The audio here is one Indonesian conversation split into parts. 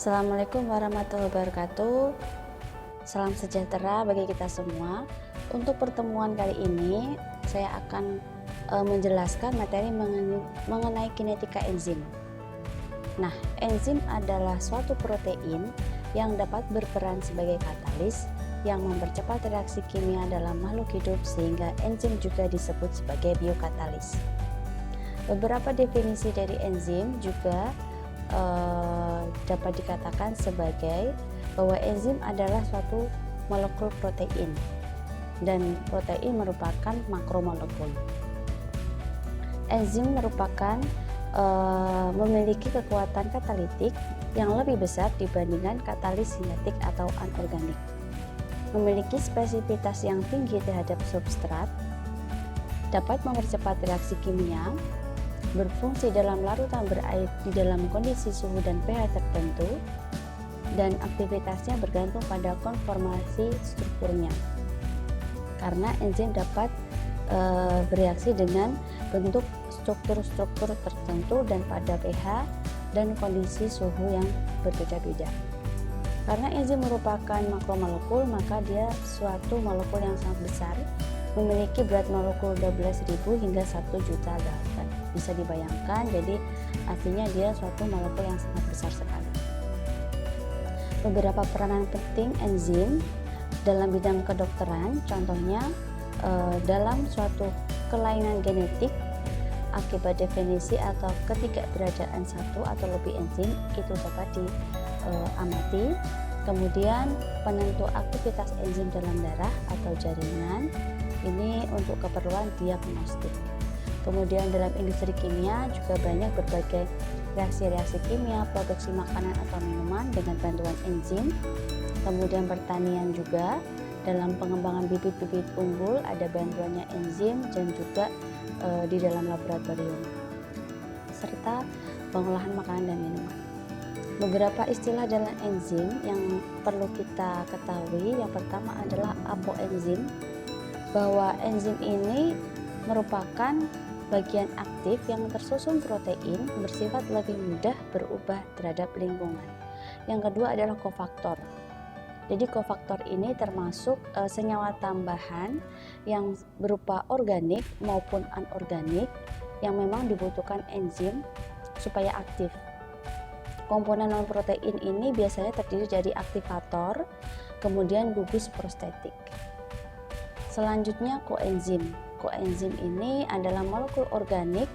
Assalamualaikum warahmatullahi wabarakatuh. Salam sejahtera bagi kita semua. Untuk pertemuan kali ini saya akan menjelaskan materi mengenai kinetika enzim. Nah, enzim adalah suatu protein yang dapat berperan sebagai katalis yang mempercepat reaksi kimia dalam makhluk hidup, sehingga enzim juga disebut sebagai biokatalis. Beberapa definisi dari enzim juga dapat dikatakan sebagai bahwa enzim adalah suatu molekul protein, dan protein merupakan makromolekul. Enzim merupakan memiliki kekuatan katalitik yang lebih besar dibandingkan katalis sintetik atau anorganik, memiliki spesifitas yang tinggi terhadap substrat, dapat mempercepat reaksi kimia, berfungsi dalam larutan berair di dalam kondisi suhu dan pH tertentu, dan aktivitasnya bergantung pada konformasi strukturnya, karena enzim dapat bereaksi dengan bentuk struktur-struktur tertentu dan pada pH dan kondisi suhu yang berbeda-beda. Karena enzim merupakan makromolekul, maka dia suatu molekul yang sangat besar, memiliki berat molekul 12.000 hingga 1 juta Dalton. Bisa dibayangkan, jadi artinya dia suatu molekul yang sangat besar sekali. Beberapa peranan penting enzim dalam bidang kedokteran, contohnya dalam suatu kelainan genetik akibat definisi atau ketidakberadaan satu atau lebih enzim itu dapat diamati. Kemudian penentu aktivitas enzim dalam darah atau jaringan, ini untuk keperluan diagnostik. Kemudian dalam industri kimia juga banyak berbagai reaksi-reaksi kimia, produksi makanan atau minuman dengan bantuan enzim. Kemudian pertanian juga, dalam pengembangan bibit-bibit unggul ada bantuannya enzim, dan juga di dalam laboratorium, serta pengolahan makanan dan minuman. Beberapa istilah dalam enzim yang perlu kita ketahui, yang pertama adalah apoenzim, bahwa enzim ini merupakan bagian aktif yang tersusun protein bersifat lebih mudah berubah terhadap lingkungan. Yang kedua adalah kofaktor. Jadi kofaktor ini termasuk senyawa tambahan yang berupa organik maupun anorganik yang memang dibutuhkan enzim supaya aktif. Komponen non-protein ini biasanya terdiri dari aktivator, kemudian gugus prostetik. Selanjutnya koenzim. Koenzim ini adalah molekul organik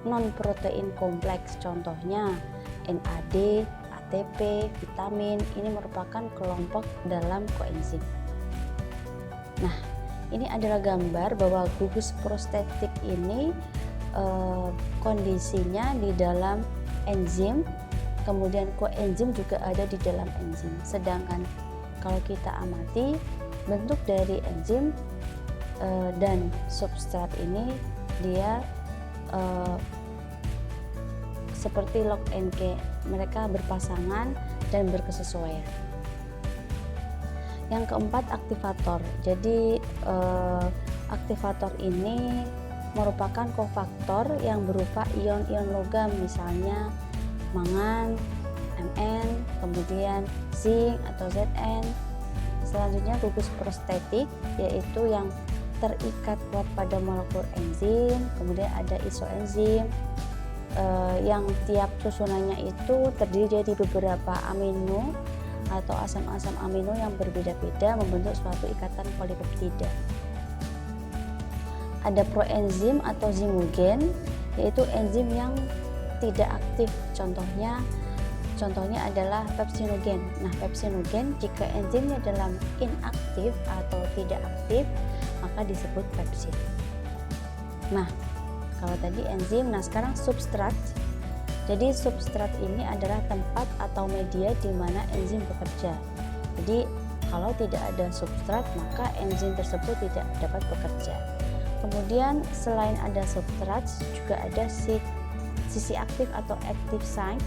non-protein kompleks, contohnya NAD, ATP, vitamin, ini merupakan kelompok dalam koenzim. Nah, ini adalah gambar bahwa gugus prostetik ini kondisinya di dalam enzim, kemudian koenzim juga ada di dalam enzim. Sedangkan kalau kita amati bentuk dari enzim dan substrat ini, dia seperti lock and key, mereka berpasangan dan berkesesuaian. Yang keempat, aktivator. Jadi aktivator ini merupakan kofaktor yang berupa ion-ion logam, misalnya mangan, Mn, kemudian zinc atau Zn. Selanjutnya gugus prostetik, yaitu yang terikat kuat pada molekul enzim. Kemudian ada isoenzim yang tiap susunannya itu terdiri dari beberapa amino atau asam-asam amino yang berbeda-beda membentuk suatu ikatan polipeptida. Ada proenzim atau zimogen, yaitu enzim yang tidak aktif, contohnya adalah pepsinogen. Nah, pepsinogen jika enzimnya dalam inaktif atau tidak aktif maka disebut pepsid. Nah, kalau tadi enzim, nah sekarang substrat. Jadi substrat ini adalah tempat atau media di mana enzim bekerja. Jadi kalau tidak ada substrat maka enzim tersebut tidak dapat bekerja. Kemudian selain ada substrat juga ada sisi aktif atau active site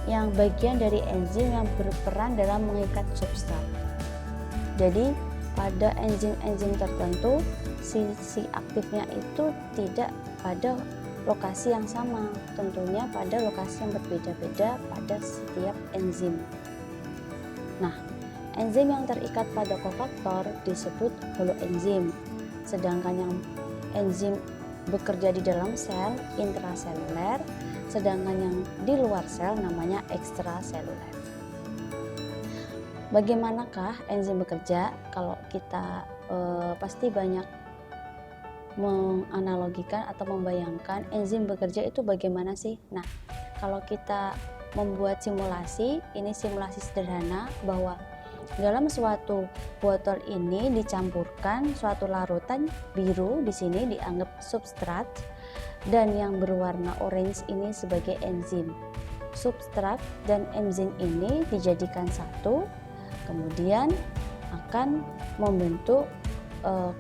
yang bagian dari enzim yang berperan dalam mengikat substrat. Jadi pada enzim-enzim tertentu sisi aktifnya itu tidak pada lokasi yang sama, tentunya pada lokasi yang berbeda-beda pada setiap enzim. Nah, enzim yang terikat pada kofaktor disebut holoenzim, sedangkan yang enzim bekerja di dalam sel intraseluler, sedangkan yang di luar sel namanya ekstraseluler. Bagaimanakah enzim bekerja? Kalau kita pasti banyak menganalogikan atau membayangkan enzim bekerja itu bagaimana sih? Nah, kalau kita membuat simulasi, ini simulasi sederhana bahwa dalam suatu botol ini dicampurkan suatu larutan biru, di sini dianggap substrat, dan yang berwarna orange ini sebagai enzim. Substrat dan enzim ini dijadikan satu, kemudian akan membentuk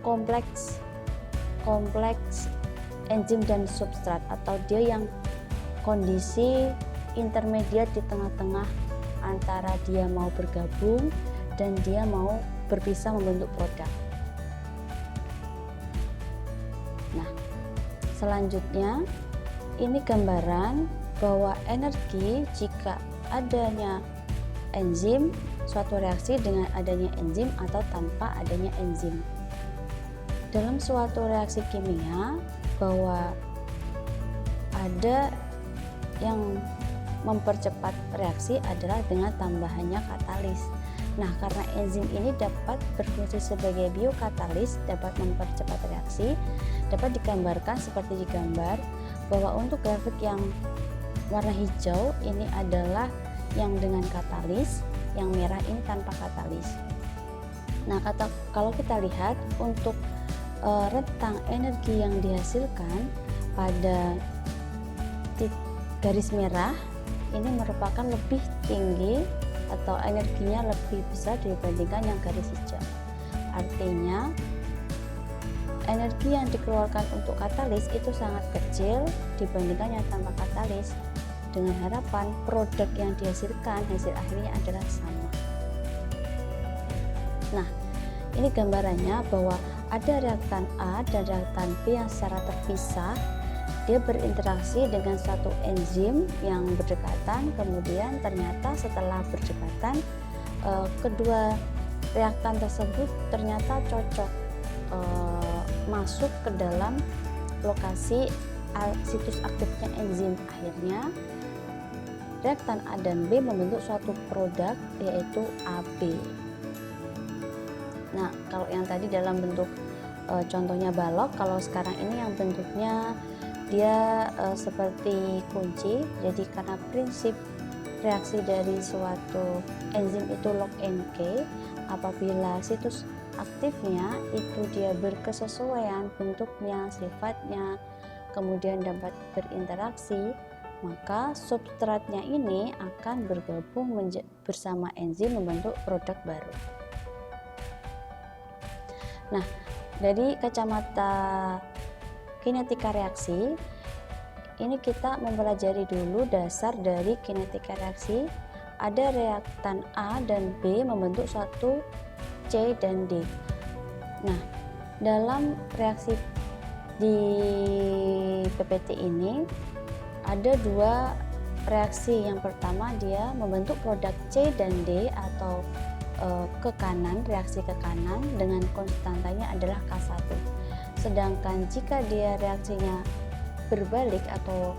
kompleks enzim dan substrat, atau dia yang kondisi intermediat di tengah-tengah antara dia mau bergabung dan dia mau berpisah membentuk produk. Nah, selanjutnya ini gambaran bahwa energi jika adanya enzim, suatu reaksi dengan adanya enzim atau tanpa adanya enzim. Dalam suatu reaksi kimia, bahwa ada yang mempercepat reaksi adalah dengan tambahannya katalis. Nah, karena enzim ini dapat berfungsi sebagai biokatalis, dapat mempercepat reaksi, dapat digambarkan seperti di gambar, bahwa untuk grafik yang warna hijau ini adalah yang dengan katalis, yang merah ini tanpa katalis. Nah, kalau kita lihat untuk rentang energi yang dihasilkan pada garis merah ini merupakan lebih tinggi atau energinya lebih besar dibandingkan yang garis hijau. Artinya energi yang dikeluarkan untuk katalis itu sangat kecil dibandingkan yang tanpa katalis, dengan harapan produk yang dihasilkan hasil akhirnya adalah sama. Nah, ini gambarannya bahwa ada reaktan A dan reaktan B yang secara terpisah dia berinteraksi dengan satu enzim yang berdekatan, kemudian ternyata setelah berdekatan kedua reaktan tersebut ternyata cocok masuk ke dalam lokasi situs aktifnya enzim. Akhirnya reaktan A dan B membentuk suatu produk yaitu AB. Nah, kalau yang tadi dalam bentuk contohnya balok, kalau sekarang ini yang bentuknya dia seperti kunci. Jadi karena prinsip reaksi dari suatu enzim itu lock and key, apabila situs aktifnya itu dia berkesesuaian bentuknya, sifatnya, kemudian dapat berinteraksi, maka substratnya ini akan bergabung bersama enzim membentuk produk baru. Nah, dari kacamata kinetika reaksi, ini kita mempelajari dulu dasar dari kinetika reaksi. Ada reaktan A dan B membentuk suatu C dan D. Nah, dalam reaksi di PPT ini ada dua reaksi. Yang pertama dia membentuk produk C dan D atau ke kanan, reaksi ke kanan dengan konstantanya adalah K1. Sedangkan jika dia reaksinya berbalik atau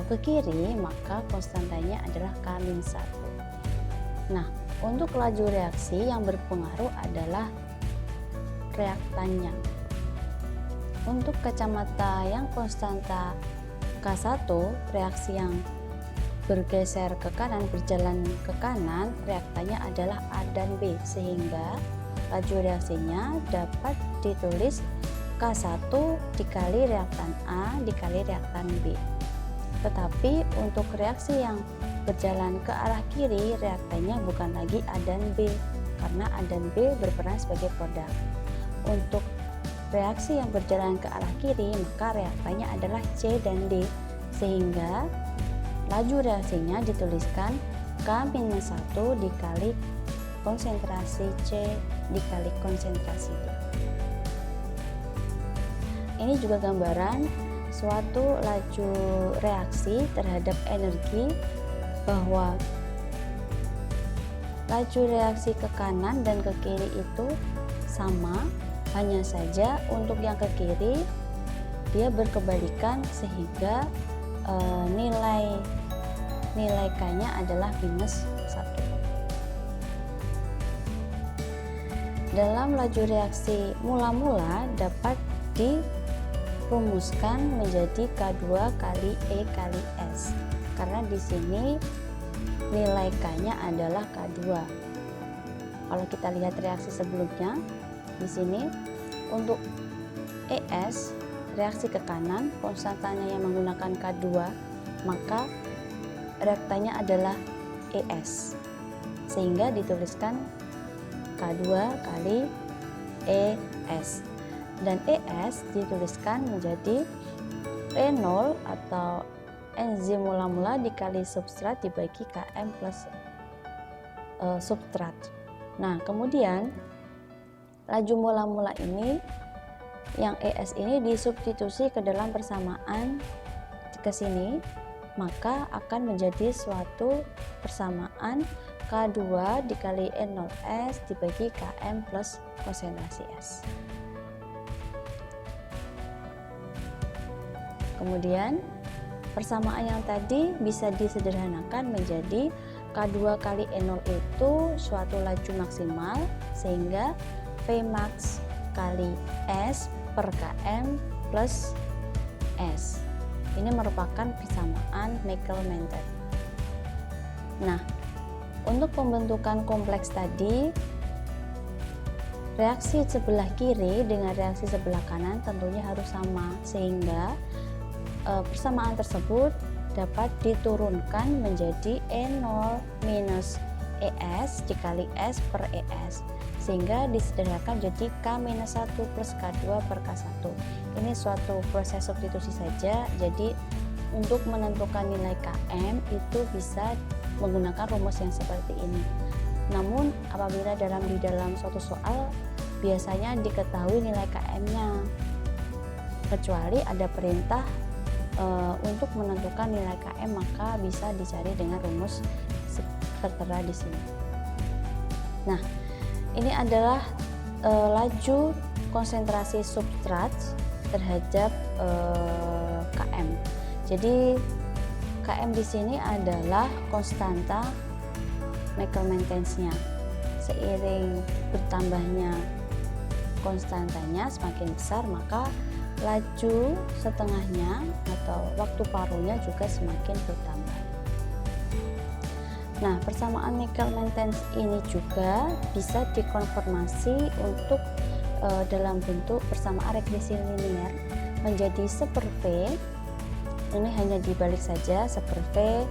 ke kiri, maka konstantanya adalah K-1. Nah, untuk laju reaksi yang berpengaruh adalah reaktannya. Untuk kacamata yang konstanta K1, reaksi yang bergeser ke kanan, berjalan ke kanan, reaktannya adalah A dan B, sehingga laju reaksinya dapat ditulis K1 dikali reaktan A dikali reaktan B. Tetapi untuk reaksi yang berjalan ke arah kiri, reaktannya bukan lagi A dan B, karena A dan B berperan sebagai produk. Untuk reaksi yang berjalan ke arah kiri, maka reaktannya adalah C dan D, sehingga laju reaksinya dituliskan K-1 dikali konsentrasi C dikali konsentrasi D. Ini juga gambaran suatu laju reaksi terhadap energi, bahwa laju reaksi ke kanan dan ke kiri itu sama, hanya saja untuk yang ke kiri dia berkebalikan sehingga nilai K-nya adalah -1. Dalam laju reaksi mula-mula dapat dirumuskan menjadi K2 kali E kali S, karena di sini nilai K-nya adalah K2. Kalau kita lihat reaksi sebelumnya, di sini untuk ES reaksi ke kanan, konstantanya yang menggunakan K2, maka reaktannya adalah ES, sehingga dituliskan K2 kali ES, dan ES dituliskan menjadi E0 atau enzim mula-mula dikali substrat dibagi Km plus substrat. Nah, kemudian laju mula-mula ini yang ES ini disubstitusi ke dalam persamaan ke sini, maka akan menjadi suatu persamaan K2 dikali E0S dibagi Km plus konsentrasi S. Kemudian persamaan yang tadi bisa disederhanakan menjadi K2 kali E0 itu suatu laju maksimal, sehingga Vmax kali S per Km plus S. Ini merupakan persamaan Michael-Menten. Nah, untuk pembentukan kompleks tadi, reaksi sebelah kiri dengan reaksi sebelah kanan tentunya harus sama, sehingga persamaan tersebut dapat diturunkan menjadi E0 minus ES dikali S per ES, sehingga disederhanakan jadi K-1 plus K2 per K1. Ini suatu proses substitusi saja, jadi untuk menentukan nilai Km itu bisa menggunakan rumus yang seperti ini. Namun apabila di dalam suatu soal biasanya diketahui nilai Km-nya, kecuali ada perintah untuk menentukan nilai Km, maka bisa dicari dengan rumus tertera di sini. Nah, ini adalah laju konsentrasi substrat terhadap Km. Jadi Km di sini adalah konstanta Michael-Mentensnya. Seiring bertambahnya konstantanya semakin besar, maka laju setengahnya atau waktu paruhnya juga semakin bertambah. Nah, persamaan Michael-Mentens ini juga bisa dikonformasi untuk dalam bentuk persamaan regresi linear menjadi 1/V. Ini hanya dibalik saja, 1/V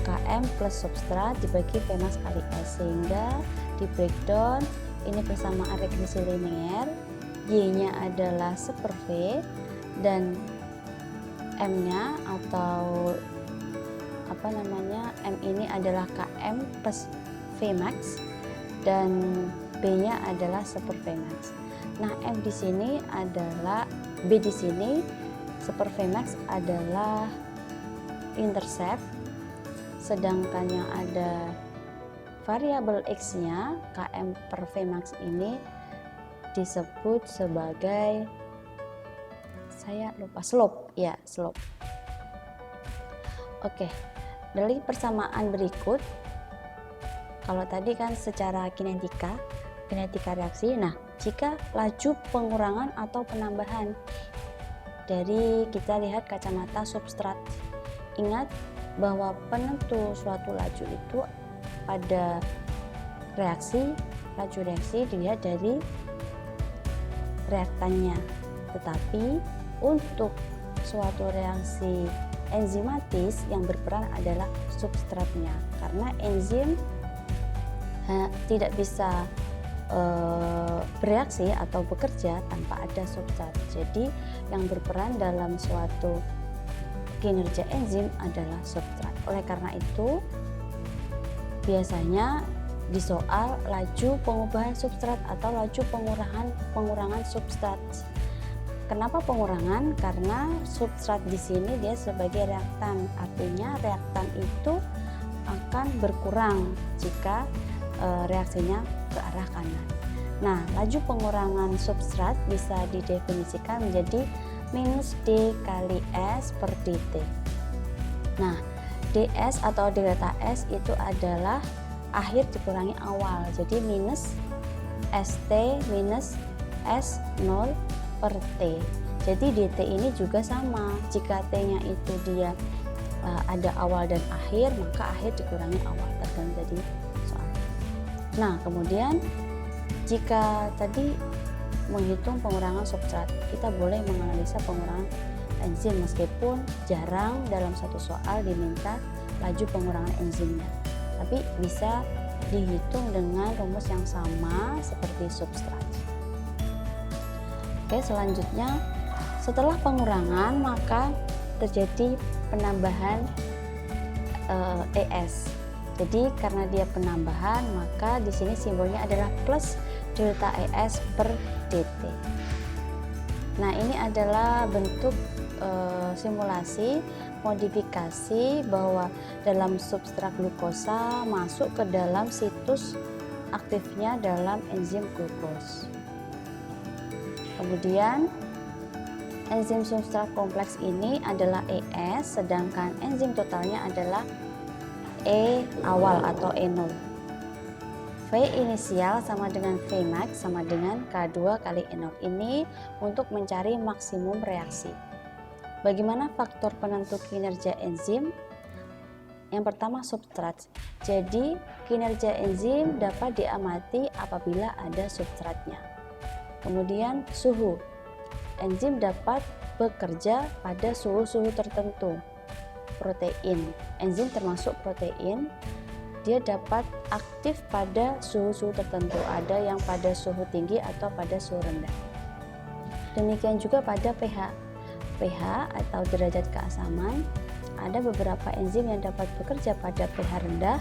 Km plus substrat dibagi Vmax kali S, sehingga di breakdown ini persamaan regresi linear, Y-nya adalah 1/V dan M-nya atau M ini adalah Km plus Vmax dan B-nya adalah 1/Vmax. Nah, M di sini adalah B di sini 1/Vmax adalah intercept, sedangkan yang ada variabel X-nya Km per Vmax ini disebut sebagai, saya lupa, slope. Ya, slope. Oke, dari persamaan berikut, kalau tadi kan secara kinetika reaksi. Nah, jika laju pengurangan atau penambahan, dari kita lihat kacamata substrat, ingat bahwa penentu suatu laju itu pada laju reaksi dilihat dari reaktannya, tetapi untuk suatu reaksi enzimatis yang berperan adalah substratnya, karena enzim tidak bisa bereaksi atau bekerja tanpa ada substrat. Jadi yang berperan dalam suatu kinerja enzim adalah substrat. Oleh karena itu biasanya di soal laju pengubahan substrat atau laju pengurangan substrat. Kenapa pengurangan? Karena substrat di sini dia sebagai reaktan, artinya reaktan itu akan berkurang jika reaksinya ke arah kanan. Nah, laju pengurangan substrat bisa didefinisikan menjadi minus D kali S per dt. Nah, ds atau delta S itu adalah akhir dikurangi awal, jadi minus St minus S0 per T. Jadi dt ini juga sama, jika T-nya itu dia ada awal dan akhir, maka akhir dikurangi awal, tergantung dari soal. Nah, kemudian jika tadi menghitung pengurangan substrat, kita boleh menganalisa pengurangan enzim meskipun jarang dalam satu soal diminta laju pengurangan enzimnya, tapi bisa dihitung dengan rumus yang sama seperti substrat. Oke, selanjutnya setelah pengurangan maka terjadi penambahan ES. Jadi karena dia penambahan, maka di sini simbolnya adalah plus delta ES per dt. Nah, ini adalah bentuk simulasi modifikasi bahwa dalam substrat glukosa masuk ke dalam situs aktifnya dalam enzim glukos. Kemudian enzim substrat kompleks ini adalah ES, sedangkan enzim totalnya adalah E awal atau E0. V inisial sama dengan V max sama dengan K2 kali E0 ini untuk mencari maksimum reaksi. Bagaimana faktor penentu kinerja enzim? Yang pertama substrat. Jadi kinerja enzim dapat diamati apabila ada substratnya. Kemudian suhu. Enzim dapat bekerja pada suhu-suhu tertentu. Protein. Enzim termasuk protein. Dia dapat aktif pada suhu-suhu tertentu. Ada yang pada suhu tinggi atau pada suhu rendah. Demikian juga pada pH. pH atau derajat keasaman. Ada beberapa enzim yang dapat bekerja pada pH rendah.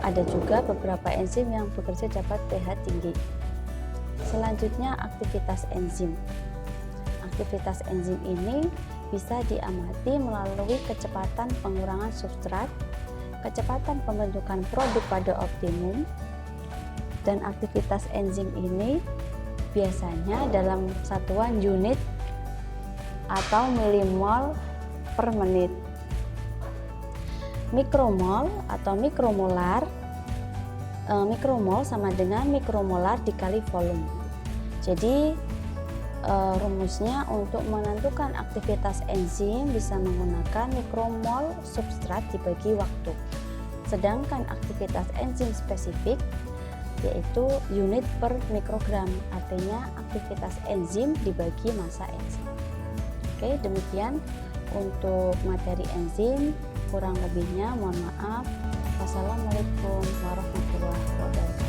Ada juga beberapa enzim yang bekerja dapat pH tinggi. Selanjutnya aktivitas enzim. Aktivitas enzim ini bisa diamati melalui kecepatan pengurangan substrat, kecepatan pembentukan produk pada optimum, dan aktivitas enzim ini biasanya dalam satuan unit atau milimol per menit. Mikromol atau mikromolar, mikromol sama dengan mikromolar dikali volume. Jadi rumusnya untuk menentukan aktivitas enzim bisa menggunakan mikromol substrat dibagi waktu. Sedangkan aktivitas enzim spesifik yaitu unit per mikrogram, artinya aktivitas enzim dibagi massa enzim. Oke, demikian untuk materi enzim, kurang lebihnya mohon maaf. Wassalamualaikum warahmatullahi wabarakatuh.